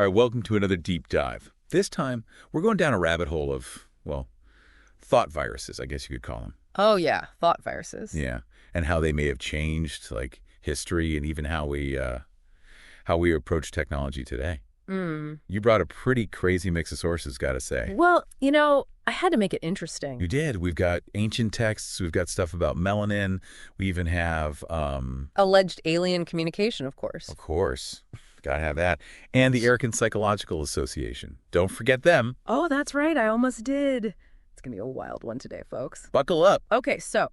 All right, welcome to another deep dive. This time, we're going down a rabbit hole of, well, thought viruses, I guess you could call them. Oh, yeah, thought viruses. Yeah, and how they may have changed, like, history and even how we approach technology today. You brought a pretty crazy mix of sources, gotta say. Well, I had to make it interesting. You did. We've got ancient texts. We've got stuff about melanin. We even have... Alleged alien communication, of course. Of course. Gotta have that. And the American Psychological Association. Don't forget them. Oh, that's right. I almost did. It's going to be a wild one today, folks. Buckle up. Okay, so,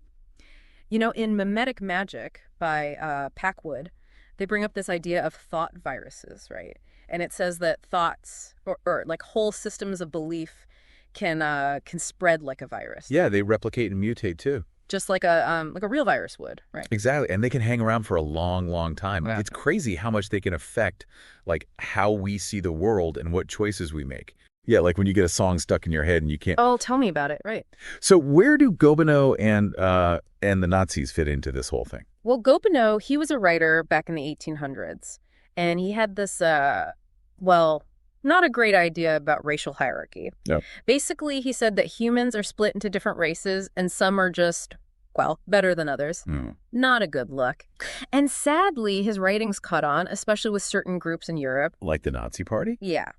in Mimetic Magic by Packwood, they bring up this idea of thought viruses, right? And it says that thoughts or like whole systems of belief can spread like a virus. Yeah, they replicate and mutate too. Just like a real virus would, right? Exactly, and they can hang around for a long, long time. Yeah. It's crazy how much they can affect, like, how we see the world and what choices we make. Yeah, like when you get a song stuck in your head and you can't... Oh, tell me about it, right. So where do Gobineau and the Nazis fit into this whole thing? Well, Gobineau, he was a writer back in the 1800s, and he had this, not a great idea about racial hierarchy. Yep. Basically, he said that humans are split into different races, and some are just, better than others. Not a good look. And sadly, his writings caught on, especially with certain groups in Europe. Like the Nazi Party? Yeah.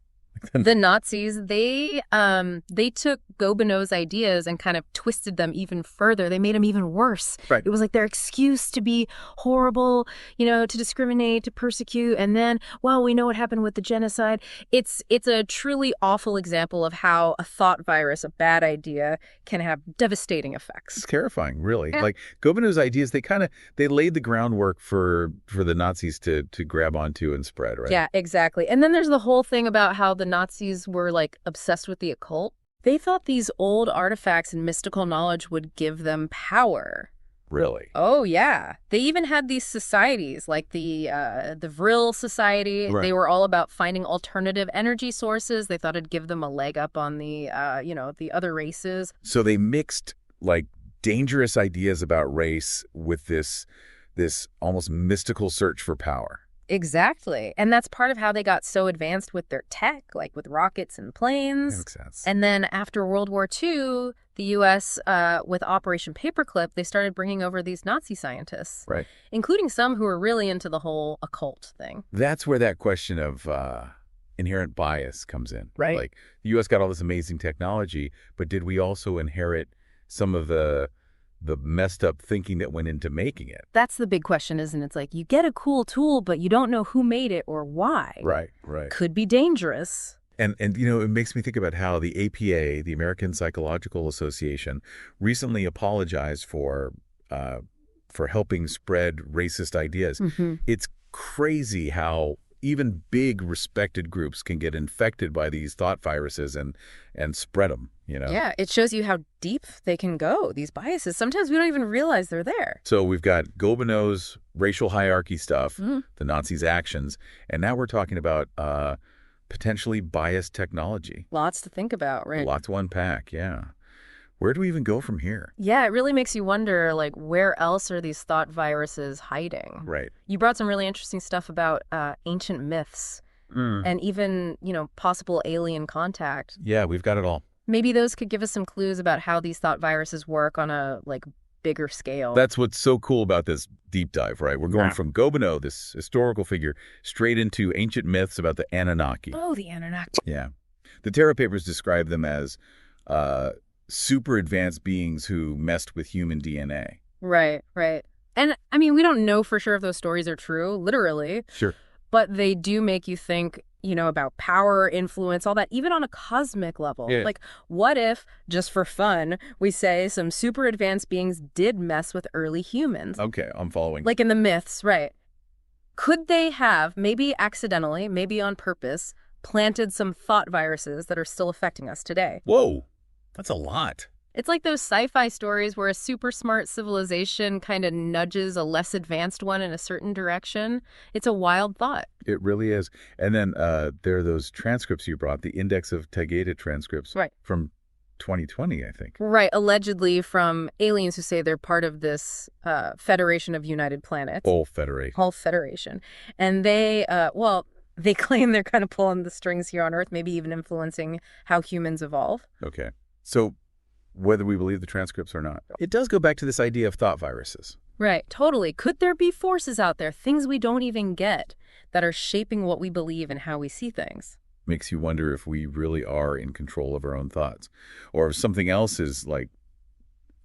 The Nazis, they took Gobineau's ideas and kind of twisted them even further. They made them even worse. Right. It was like their excuse to be horrible, to discriminate, to persecute. And then, we know what happened with the genocide. It's a truly awful example of how a thought virus, a bad idea, can have devastating effects. It's terrifying, really. Yeah. Like Gobineau's ideas, they laid the groundwork for the Nazis to grab onto and spread, right? Yeah, exactly. And then there's the whole thing about how the Nazis were obsessed with the occult. They thought these old artifacts and mystical knowledge would give them power. Really? Oh, yeah. They even had these societies like the WWII Society. Right. They were all about finding alternative energy sources. They thought it'd give them a leg up on the, the other races. So they mixed dangerous ideas about race with this almost mystical search for power. Exactly. And that's part of how they got so advanced with their tech, like with rockets and planes. That makes sense. And then after World War II, the U.S., with Operation Paperclip, they started bringing over these Nazi scientists. Right. Including some who were really into the whole occult thing. That's where that question of inherent bias comes in. Right. Like, the U.S. got all this amazing technology, but did we also inherit some of the messed up thinking that went into making it? That's the big question, isn't it? It's like, you get a cool tool, but you don't know who made it or why. Right. Could be dangerous. And it makes me think about how the a.k.a., the American Psychological Association, recently apologized for helping spread racist ideas. Mm-hmm. It's crazy how even big respected groups can get infected by these thought viruses and spread them, Yeah, it shows you how deep they can go, these biases. Sometimes we don't even realize they're there. So we've got Gobineau's racial hierarchy stuff, the Nazis' actions, and now we're talking about potentially biased technology. Lots to think about, right? Lots to unpack, yeah. Where do we even go from here? Yeah, it really makes you wonder, where else are these thought viruses hiding? Right. You brought some really interesting stuff about ancient myths and even, possible alien contact. Yeah, we've got it all. Maybe those could give us some clues about how these thought viruses work on a, bigger scale. That's what's so cool about this deep dive, right? We're going from Gobineau, this historical figure, straight into ancient myths about the Anunnaki. Oh, the Anunnaki. Yeah. The Terra Papers describe them as super advanced beings who messed with human DNA. Right. And, we don't know for sure if those stories are true, literally. Sure. But they do make you think, about power, influence, all that, even on a cosmic level. Yeah. What if, just for fun, we say some super advanced beings did mess with early humans? Okay, I'm following. Like in the myths, right? Could they have, maybe accidentally, maybe on purpose, planted some thought viruses that are still affecting us today? Whoa, that's a lot. It's like those sci-fi stories where a super smart civilization kind of nudges a less advanced one in a certain direction. It's a wild thought. It really is. And then there are those transcripts you brought, the Index of Tagada transcripts. Right. From 2020, I think. Right, allegedly from aliens who say they're part of this Federation of United Planets. Whole Federation. Whole Federation. And they, They claim they're kind of pulling the strings here on Earth, maybe even influencing how humans evolve. Okay. So whether we believe the transcripts or not, it does go back to this idea of thought viruses. Right, totally. Could there be forces out there, things we don't even get, that are shaping what we believe and how we see things? Makes you wonder if we really are in control of our own thoughts, or if something else is like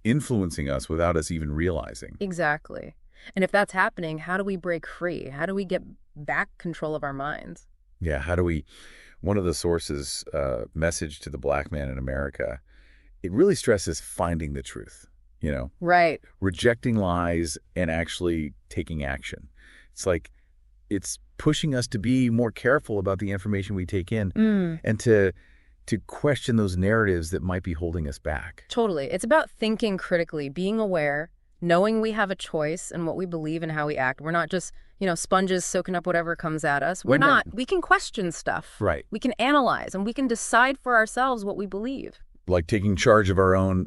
influencing us without us even realizing. Exactly. And if that's happening, how do we break free? How do we get back control of our minds? Yeah, how do we, one of the sources, message to the black man in America, it really stresses finding the truth, Right. rejecting lies and actually taking action. It's like, it's pushing us to be more careful about the information we take in and to question those narratives that might be holding us back. Totally. It's about thinking critically, being aware, knowing we have a choice in what we believe and how we act. We're not just, sponges soaking up whatever comes at us. We're not. We can question stuff. Right. We can analyze, and we can decide for ourselves what we believe. Like taking charge of our own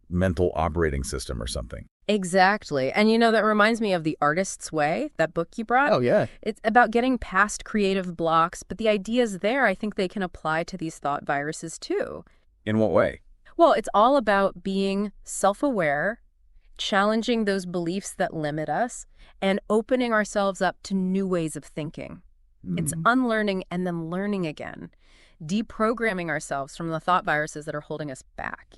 mental operating system or something. Exactly. And that reminds me of The Artist's Way, that book you brought. Oh, yeah. It's about getting past creative blocks, but the ideas there, I think they can apply to these thought viruses too. In what way? Well, it's all about being self-aware, challenging those beliefs that limit us, and opening ourselves up to new ways of thinking. It's unlearning and then learning again, deprogramming ourselves from the thought viruses that are holding us back,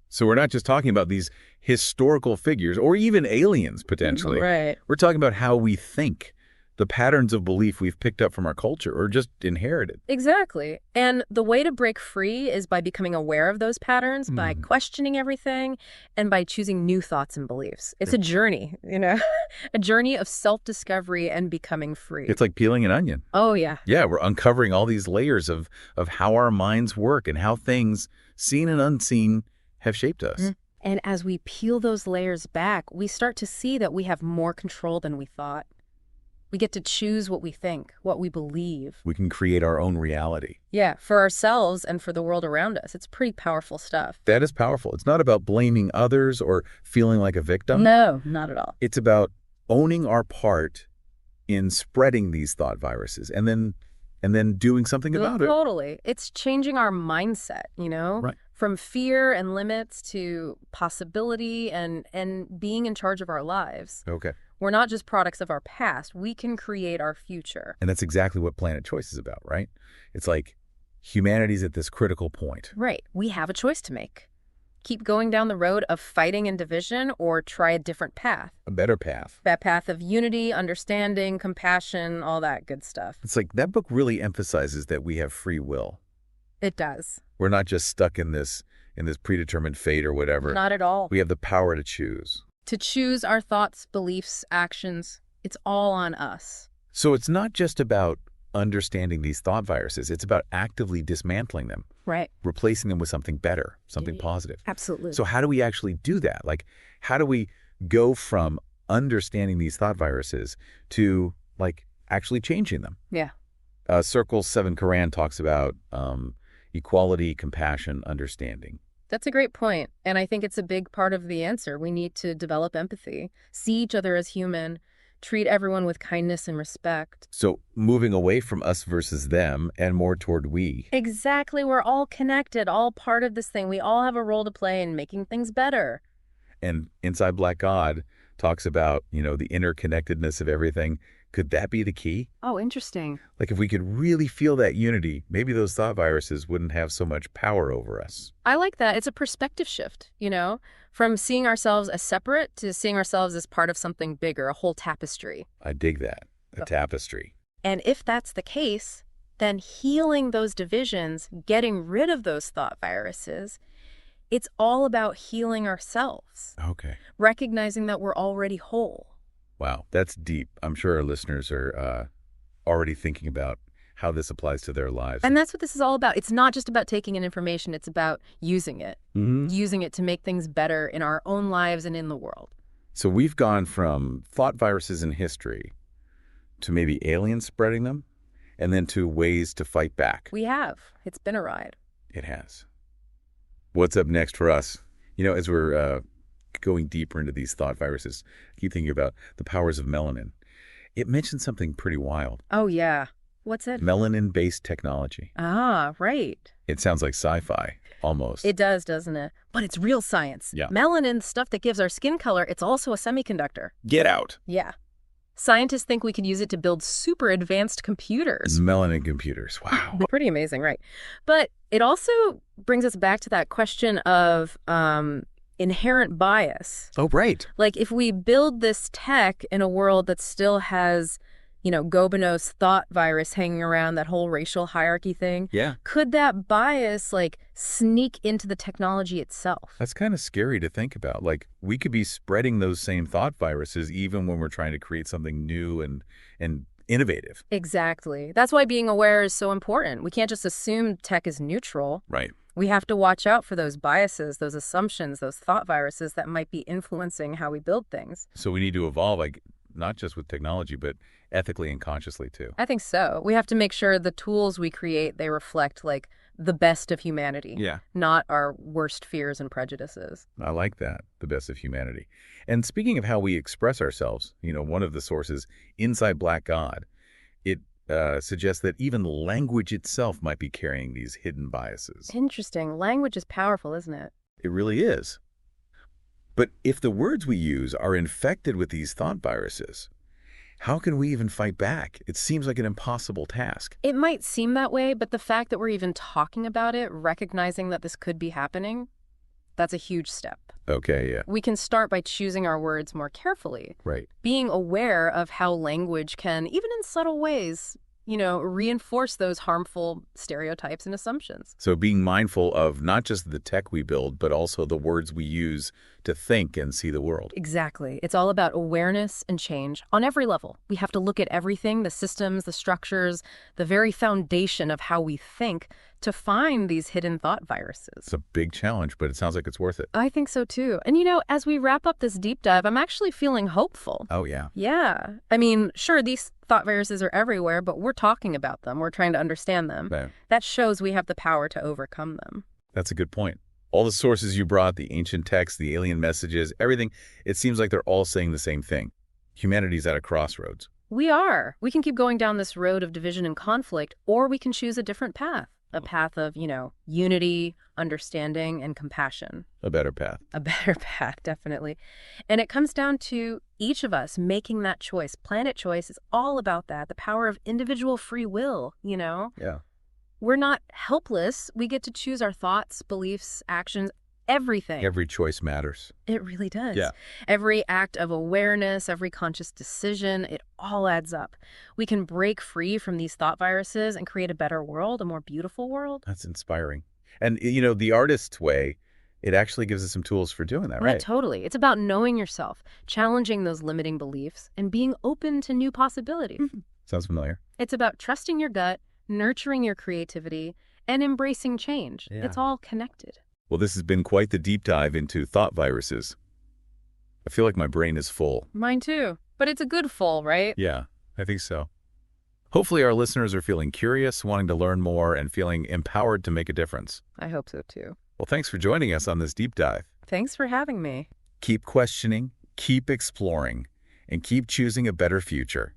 So we're not just talking about these historical figures or even aliens, potentially. Right. We're talking about how we think, the patterns of belief we've picked up from our culture or just inherited. Exactly. And the way to break free is by becoming aware of those patterns, by questioning everything, and by choosing new thoughts and beliefs. It's a journey, a journey of self-discovery and becoming free. It's like peeling an onion. Oh, yeah. Yeah, we're uncovering all these layers of how our minds work and how things, seen and unseen, have shaped us. And as we peel those layers back, we start to see that we have more control than we thought. We get to choose what we think, what we believe. We can create our own reality. Yeah, for ourselves and for the world around us. It's pretty powerful stuff. That is powerful. It's not about blaming others or feeling like a victim. No, not at all. It's about owning our part in spreading these thought viruses and then doing something about it. Totally. It's changing our mindset, Right. From fear and limits to possibility and being in charge of our lives. Okay. We're not just products of our past. We can create our future. And that's exactly what Planet Choice is about, right? It's like humanity's at this critical point. Right. We have a choice to make. Keep going down the road of fighting and division or try a different path. A better path. That path of unity, understanding, compassion, all that good stuff. It's like that book really emphasizes that we have free will. It does. We're not just stuck in this predetermined fate or whatever. Not at all. We have the power to choose. To choose our thoughts, beliefs, actions, it's all on us. So it's not just about understanding these thought viruses. It's about actively dismantling them. Right. Replacing them with something better, something positive. Absolutely. So how do we actually do that? Like, how do we go from understanding these thought viruses to, actually changing them? Yeah. Circle 7 Quran talks about equality, compassion, understanding. That's a great point. And I think it's a big part of the answer. We need to develop empathy, see each other as human, treat everyone with kindness and respect. So moving away from us versus them and more toward we. Exactly. We're all connected, all part of this thing. We all have a role to play in making things better. And Inside Black God talks about, the interconnectedness of everything. Could that be the key? Oh, interesting. Like if we could really feel that unity, maybe those thought viruses wouldn't have so much power over us. I like that. It's a perspective shift, from seeing ourselves as separate to seeing ourselves as part of something bigger, a whole tapestry. I dig that. A tapestry. And if that's the case, then healing those divisions, getting rid of those thought viruses, it's all about healing ourselves. Okay. Recognizing that we're already whole. Wow, that's deep. I'm sure our listeners are already thinking about how this applies to their lives. And that's what this is all about. It's not just about taking in information. It's about using it. Using it to make things better in our own lives and in the world. So we've gone from thought viruses in history to maybe aliens spreading them and then to ways to fight back. We have. It's been a ride. It has. What's up next for us? As we're going deeper into these thought viruses, I keep thinking about the powers of melanin. It mentions something pretty wild. Oh, yeah. What's it? Melanin-based technology. Ah, right. It sounds like sci-fi, almost. It does, doesn't it? But it's real science. Yeah. Melanin, the stuff that gives our skin color, it's also a semiconductor. Get out. Yeah. Scientists think we could use it to build super advanced computers. Melanin computers. Wow. Pretty amazing, right? But it also brings us back to that question of inherent bias. Oh, right. Like, if we build this tech in a world that still has, Gobineau's thought virus hanging around, that whole racial hierarchy thing, Yeah. could that bias, sneak into the technology itself? That's kind of scary to think about. Like, we could be spreading those same thought viruses even when we're trying to create something new and innovative. Exactly. That's why being aware is so important. We can't just assume tech is neutral. Right. We have to watch out for those biases, those assumptions, those thought viruses that might be influencing how we build things. So we need to evolve, not just with technology, but ethically and consciously, too. I think so. We have to make sure the tools we create, they reflect, the best of humanity. Yeah. Not our worst fears and prejudices. I like that, the best of humanity. And speaking of how we express ourselves, one of the sources, Inside Black God, it suggests that even language itself might be carrying these hidden biases. Interesting. Language is powerful, isn't it? It really is. But if the words we use are infected with these thought viruses, how can we even fight back? It seems like an impossible task. It might seem that way, but the fact that we're even talking about it, recognizing that this could be happening, that's a huge step. Okay, yeah. We can start by choosing our words more carefully. Right. Being aware of how language can, even in subtle ways, reinforce those harmful stereotypes and assumptions. So being mindful of not just the tech we build, but also the words we use to think and see the world. Exactly. It's all about awareness and change on every level. We have to look at everything, the systems, the structures, the very foundation of how we think to find these hidden thought viruses. It's a big challenge, but it sounds like it's worth it. I think so too. And as we wrap up this deep dive, I'm actually feeling hopeful. Oh, yeah. Yeah. I mean, sure, these thought viruses are everywhere, but we're talking about them. We're trying to understand them. Right. That shows we have the power to overcome them. That's a good point. All the sources you brought, the ancient texts, the alien messages, everything, it seems like they're all saying the same thing. Humanity's at a crossroads. We are. We can keep going down this road of division and conflict, or we can choose a different path. A path of, unity, understanding, and compassion. A better path. A better path, definitely. And it comes down to each of us making that choice. Planet choice is all about that, the power of individual free will, Yeah. We're not helpless. We get to choose our thoughts, beliefs, actions, everything. Every choice matters. It really does. Yeah. Every act of awareness, every conscious decision, it all adds up. We can break free from these thought viruses and create a better world, a more beautiful world. That's inspiring. And, the artist's way, it actually gives us some tools for doing that, right? Yeah, totally. It's about knowing yourself, challenging those limiting beliefs, and being open to new possibilities. Sounds familiar. It's about trusting your gut, nurturing your creativity, and embracing change. Yeah. It's all connected. Well, this has been quite the deep dive into thought viruses. I feel like my brain is full. Mine too. But it's a good full, right? Yeah, I think so. Hopefully our listeners are feeling curious, wanting to learn more, and feeling empowered to make a difference. I hope so too. Well, thanks for joining us on this deep dive. Thanks for having me. Keep questioning, keep exploring, and keep choosing a better future.